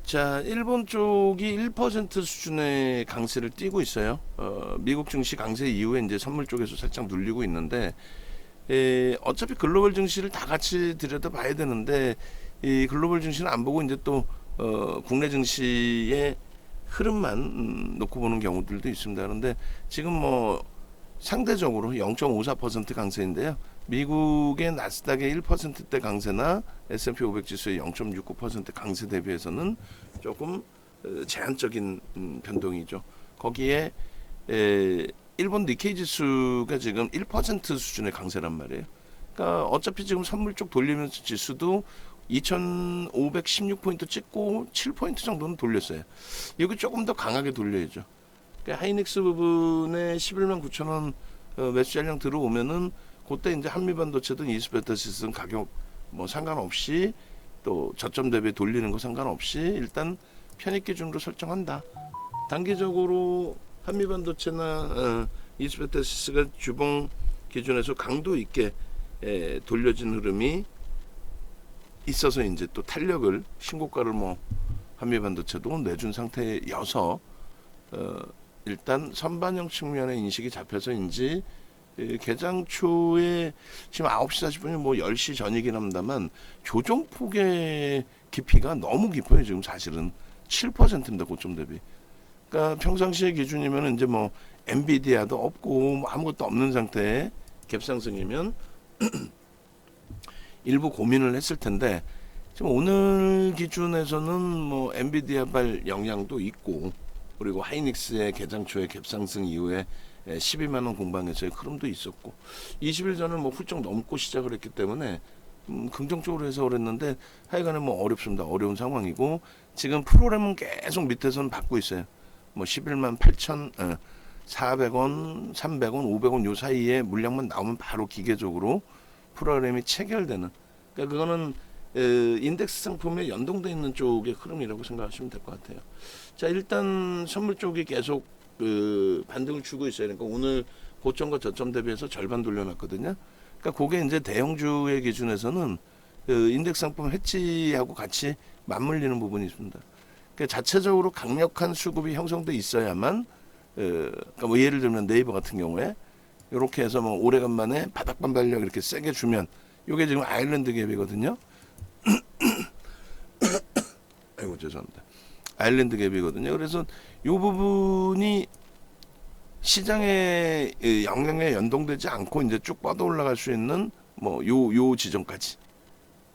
자, 일본 쪽이 1% 수준의 강세를 띠고 있어요. 미국 증시 강세 이후에 이제 선물 쪽에서 살짝 눌리고 있는데, 어차피 글로벌 증시를 다 같이 들여다봐야 되는데, 이 글로벌 증시는 안 보고 이제 또 국내 증시의 흐름만 놓고 보는 경우들도 있습니다. 그런데 지금 뭐 상대적으로 0.54% 강세인데요. 미국의 나스닥의 1%대 강세나 S&P 500 지수의 0.69% 강세 대비해서는 조금 제한적인 변동이죠. 거기에 일본 니케이 지수가 지금 1% 수준의 강세란 말이에요. 그러니까 어차피 지금 선물 쪽 돌리면서 지수도 2516포인트 찍고 7포인트 정도는 돌렸어요. 여기 조금 더 강하게 돌려야죠. 그러니까 하이닉스 부분에 11만 9천 원 매수 잔량 들어오면은 그때 이제 한미반도체든 이스베타시스든 가격 뭐 상관없이 또 저점 대비 돌리는 거 상관없이 일단 편입 기준으로 설정한다. 단기적으로 한미반도체나 이스베타시스가 주봉 기준에서 강도 있게 돌려진 흐름이 있어서 이제 또 탄력을 신고가를 뭐 한미반도체도 내준 상태여서 일단 선반영 측면의 인식이 잡혀서인지 개장 초에 지금 9시 40분이 뭐 10시 전이긴 합니다만 조정폭의 깊이가 너무 깊어요. 지금 사실은 7%입니다. 고점 대비. 그러니까 평상시의 기준이면 이제 뭐 엔비디아도 없고 뭐 아무것도 없는 상태의 갭상승이면 일부 고민을 했을 텐데 지금 오늘 기준에서는 뭐 엔비디아발 영향도 있고 그리고 하이닉스의 개장 초의 갭상승 이후에 12만 원 공방에서의 흐름도 있었고 20일 전을 뭐 훌쩍 넘고 시작을 했기 때문에 긍정적으로 해서 그랬는데 하여간에 뭐 어렵습니다. 어려운 상황이고 지금 프로그램은 계속 밑에서는 받고 있어요. 뭐 11만 8천 400원, 300원, 500원 요 사이에 물량만 나오면 바로 기계적으로 프로그램이 체결되는 그러니까 그거는 인덱스 상품에 연동되어 있는 쪽의 흐름이라고 생각하시면 될 것 같아요. 자, 일단 선물 쪽이 계속 반등을 주고 있어요. 그러니까 오늘 고점과 저점 대비해서 절반 돌려놨거든요. 그러니까 그게 이제 대형주의 기준에서는 인덱스 상품 해치하고 같이 맞물리는 부분이 있습니다. 그러니까 자체적으로 강력한 수급이 형성돼 있어야만 그러니까 뭐 예를 들면 네이버 같은 경우에 이렇게 해서 뭐 오래간만에 바닥 반발력 이렇게 세게 주면 이게 지금 아일랜드 갭이거든요. 아이고 죄송합니다. 아일랜드 갭이거든요. 그래서 이 부분이 시장의 영향에 연동되지 않고 이제 쭉 뻗어 올라갈 수 있는 뭐 요 지점까지.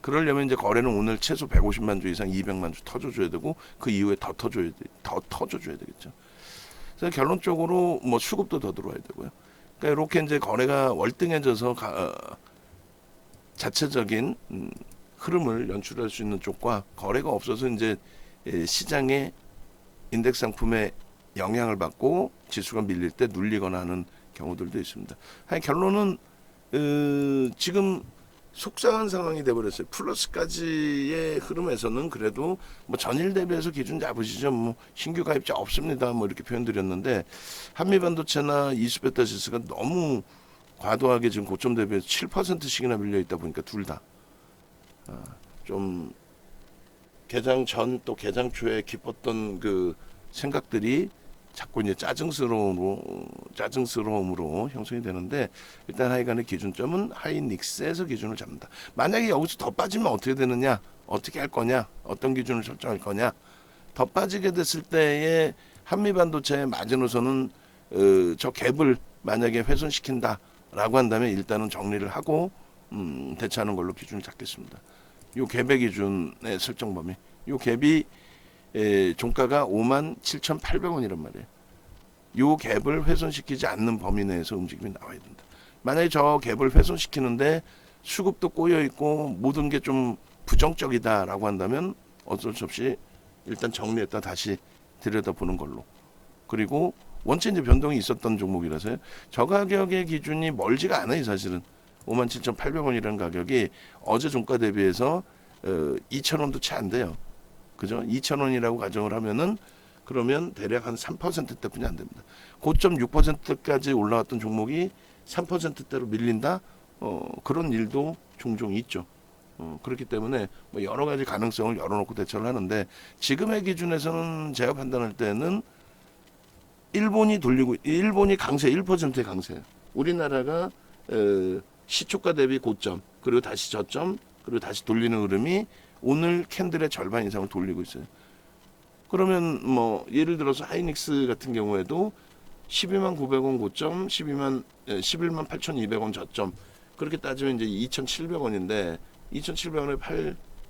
그러려면 이제 거래는 오늘 최소 150만 주 이상 200만 주 터져줘야 되고 그 이후에 더 터져줘야 되겠죠. 그래서 결론적으로 뭐 수급도 더 들어와야 되고요. 그러니까 이렇게 이제 거래가 월등해져서 자체적인 흐름을 연출할 수 있는 쪽과 거래가 없어서 이제 시장의 인덱스 상품에 영향을 받고 지수가 밀릴 때 눌리거나 하는 경우들도 있습니다. 결론은 지금 속상한 상황이 돼버렸어요. 플러스까지의 흐름에서는 그래도 뭐 전일 대비해서 기준 잡으시죠. 뭐 신규 가입자 없습니다. 뭐 이렇게 표현드렸는데 한미반도체나 이스베타시스가 너무 과도하게 지금 고점 대비해서 7%씩이나 밀려 있다 보니까 둘 다 좀 개장 전 또 개장 초에 깊었던 그 생각들이 자꾸 이제 짜증스러움으로 형성이 되는데 일단 하여간의 기준점은 하이닉스에서 기준을 잡는다. 만약에 여기서 더 빠지면 어떻게 되느냐, 어떻게 할 거냐, 어떤 기준을 설정할 거냐. 더 빠지게 됐을 때의 한미반도체의 마지노선은 저 갭을 만약에 훼손시킨다라고 한다면 일단은 정리를 하고 대처하는 걸로 기준을 잡겠습니다. 요 갭의 기준의 설정 범위. 요 갭이 종가가 57,800원이란 말이에요. 요 갭을 훼손시키지 않는 범위 내에서 움직임이 나와야 된다. 만약에 저 갭을 훼손시키는데 수급도 꼬여있고 모든 게 좀 부정적이다라고 한다면 어쩔 수 없이 일단 정리했다 다시 들여다보는 걸로. 그리고 원체 이제 변동이 있었던 종목이라서요. 저 가격의 기준이 멀지가 않아요. 사실은 57,800원이라는 가격이 어제 종가 대비해서 2,000원도 채 안 돼요. 그죠? 2,000원이라고 가정을 하면은 그러면 대략 한 3%대뿐이 안 됩니다. 고점 6%까지 올라왔던 종목이 3%대로 밀린다? 그런 일도 종종 있죠. 그렇기 때문에 뭐 여러 가지 가능성을 열어놓고 대처를 하는데 지금의 기준에서는 제가 판단할 때는 일본이 강세 1%의 강세예요. 우리나라가 시초가 대비 고점 그리고 다시 저점 그리고 다시 돌리는 흐름이 오늘 캔들의 절반 이상을 돌리고 있어요. 그러면 뭐 예를 들어서 하이닉스 같은 경우에도 12만 900원 고점, 11만 8,200원 저점 그렇게 따지면 이제 2,700원인데 2,700원에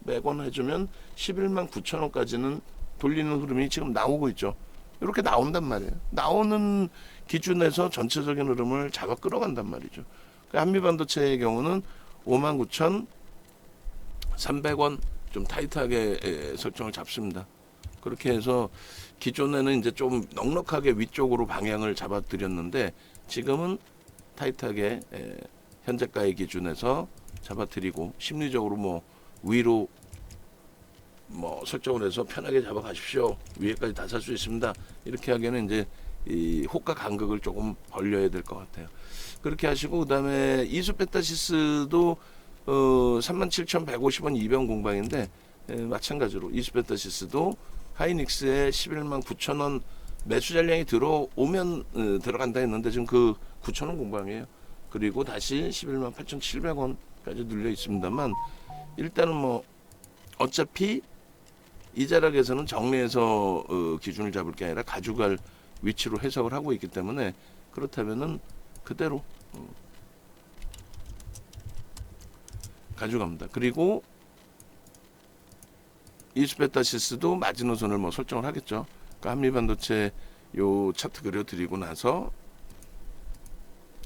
800원 해주면 11만 9천원까지는 돌리는 흐름이 지금 나오고 있죠. 이렇게 나온단 말이에요. 나오는 기준에서 전체적인 흐름을 잡아 끌어간단 말이죠. 한미반도체의 경우는 59,300원 좀 타이트하게 설정을 잡습니다. 그렇게 해서 기존에는 이제 좀 넉넉하게 위쪽으로 방향을 잡아드렸는데 지금은 타이트하게 현재가의 기준에서 잡아드리고 심리적으로 뭐 위로 뭐 설정을 해서 편하게 잡아가십시오. 위에까지 다 살 수 있습니다. 이렇게 하기에는 이제 이 호가 간극을 조금 벌려야 될 것 같아요. 그렇게 하시고 그다음에 이수베타시스도 37,150원 200원 공방인데 마찬가지로 이수베타시스도 하이닉스에 11만 9천원 매수 잔량이 들어오면 들어간다 했는데 지금 그 9천원 공방이에요. 그리고 다시 11만 8,700원까지 눌려 있습니다만 일단은 뭐 어차피 이 자락에서는 정리해서 기준을 잡을 게 아니라 가져갈 위치로 해석을 하고 있기 때문에 그렇다면은 그대로 가져갑니다. 그리고 이수베타시스도 마지노선을 뭐 설정을 하겠죠. 그러니까 한미반도체 요 차트 그려드리고 나서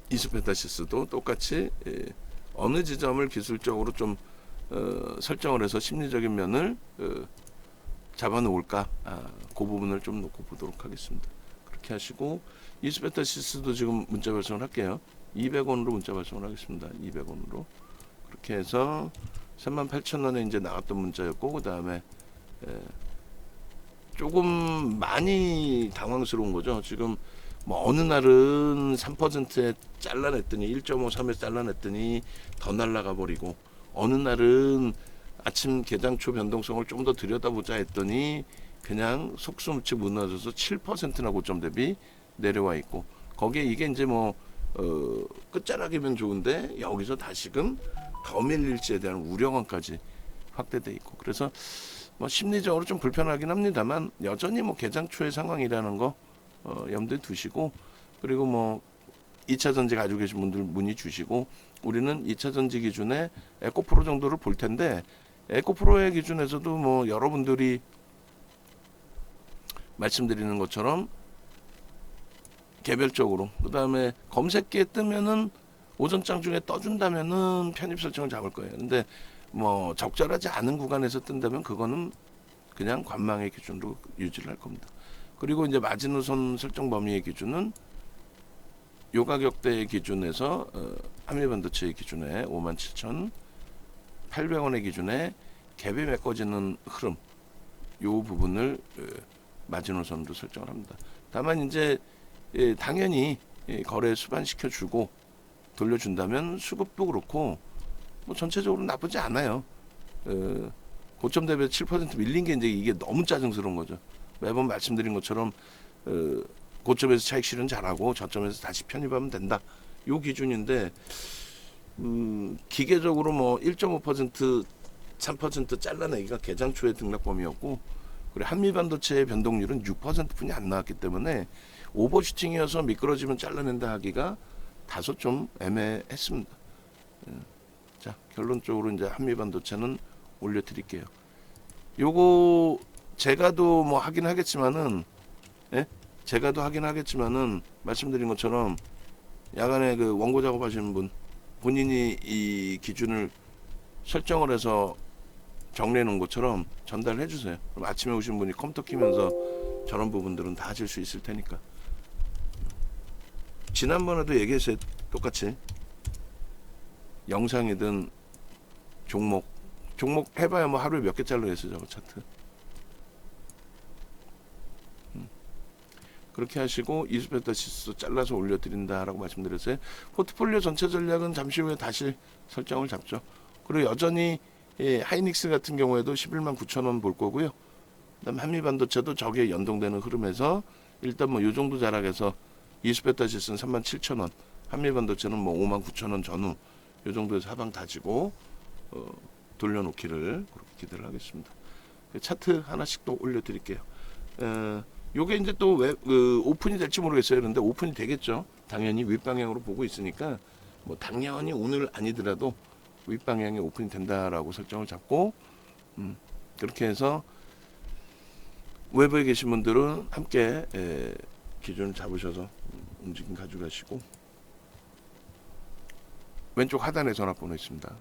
이수베타시스도 똑같이 어느 지점을 기술적으로 좀 설정을 해서 심리적인 면을 잡아놓을까 그 부분을 좀 놓고 보도록 하겠습니다. 그렇게 하시고 이수베타시스도 지금 문자 발송을 할게요. 200원으로 문자 발송을 하겠습니다. 200원으로 그렇게 해서 38,000원에 이제 나왔던 문자였고 그 다음에 조금 많이 당황스러운 거죠. 지금 뭐 어느 날은 3%에 잘라냈더니 1.53에 잘라냈더니 더 날라가 버리고 어느 날은 아침 개장초 변동성을 좀 더 들여다보자 했더니 그냥 속수무치 무너져서 7%나 고점 대비 내려와 있고 거기에 이게 이제 뭐 끝자락이면 좋은데 여기서 다시금 더 밀릴지에 대한 우려감까지 확대돼 있고 그래서 뭐 심리적으로 좀 불편하긴 합니다만 여전히 뭐 개장초의 상황이라는 거 염두에 두시고 그리고 뭐 2차 전지 가지고 계신 분들 문의 주시고 우리는 2차 전지 기준에 에코프로 정도를 볼 텐데 에코프로의 기준에서도 뭐 여러분들이 말씀드리는 것처럼 개별적으로 그 다음에 검색기에 뜨면은 오전장 중에 떠준다면은 편입 설정을 잡을 거예요. 근데 뭐 적절하지 않은 구간에서 뜬다면 그거는 그냥 관망의 기준으로 유지를 할 겁니다. 그리고 이제 마지노선 설정 범위의 기준은 요 가격대의 기준에서 한미반도체의 기준에 57,800원의 기준에 갭이 메꿔지는 흐름 요 부분을 마지노선으로 설정을 합니다. 다만 이제 당연히 거래 수반시켜 주고 돌려준다면 수급도 그렇고 뭐 전체적으로 나쁘지 않아요. 고점 대비 7% 밀린 게 이제 이게 너무 짜증스러운 거죠. 매번 말씀드린 것처럼 고점에서 차익 실현 잘하고 저점에서 다시 편입하면 된다. 요 기준인데 기계적으로 뭐 1.5% 3% 잘라내기가 개장초의 등락범위였고 그리고 한미반도체의 변동률은 6%뿐이 안 나왔기 때문에 오버슈팅이어서 미끄러지면 잘라낸다 하기가 다소 좀 애매했습니다. 자 결론적으로 이제 한미반도체는 올려드릴게요. 요거 제가도 뭐 하긴 하겠지만은 제가도 하긴 하겠지만은 말씀드린 것처럼 야간에 그 원고 작업하시는 분 본인이 이 기준을 설정을 해서 정리해 놓은 것처럼 전달해 주세요. 그럼 아침에 오신 분이 컴퓨터 키면서 저런 부분들은 다 하실 수 있을 테니까. 지난번에도 얘기했어요. 똑같이 영상이든 종목 해봐야 뭐 하루에 몇 개 잘라냈어요. 저거 차트. 그렇게 하시고 이수베타시스 잘라서 올려드린다라고 말씀드렸어요. 포트폴리오 전체 전략은 잠시 후에 다시 설정을 잡죠. 그리고 여전히 예, 하이닉스 같은 경우에도 11만 9천 원 볼 거고요. 그다음 한미반도체도 저기에 연동되는 흐름에서 일단 뭐 요 정도 자락에서 20배터시스는 3만 7천 원, 한미반도체는 뭐 5만 9천 원 전후 요 정도에서 하방 다지고 돌려놓기를 그렇게 기대를 하겠습니다. 차트 하나씩 또 올려드릴게요. 요게 이제 또 왜 오픈이 될지 모르겠어요. 그런데 오픈이 되겠죠. 당연히 윗방향으로 보고 있으니까 뭐 당연히 오늘 아니더라도 윗방향에 오픈이 된다라고 설정을 잡고 그렇게 해서 외부에 계신 분들은 함께 기준을 잡으셔서 움직임 가져가시고 왼쪽 하단에 전화번호 있습니다.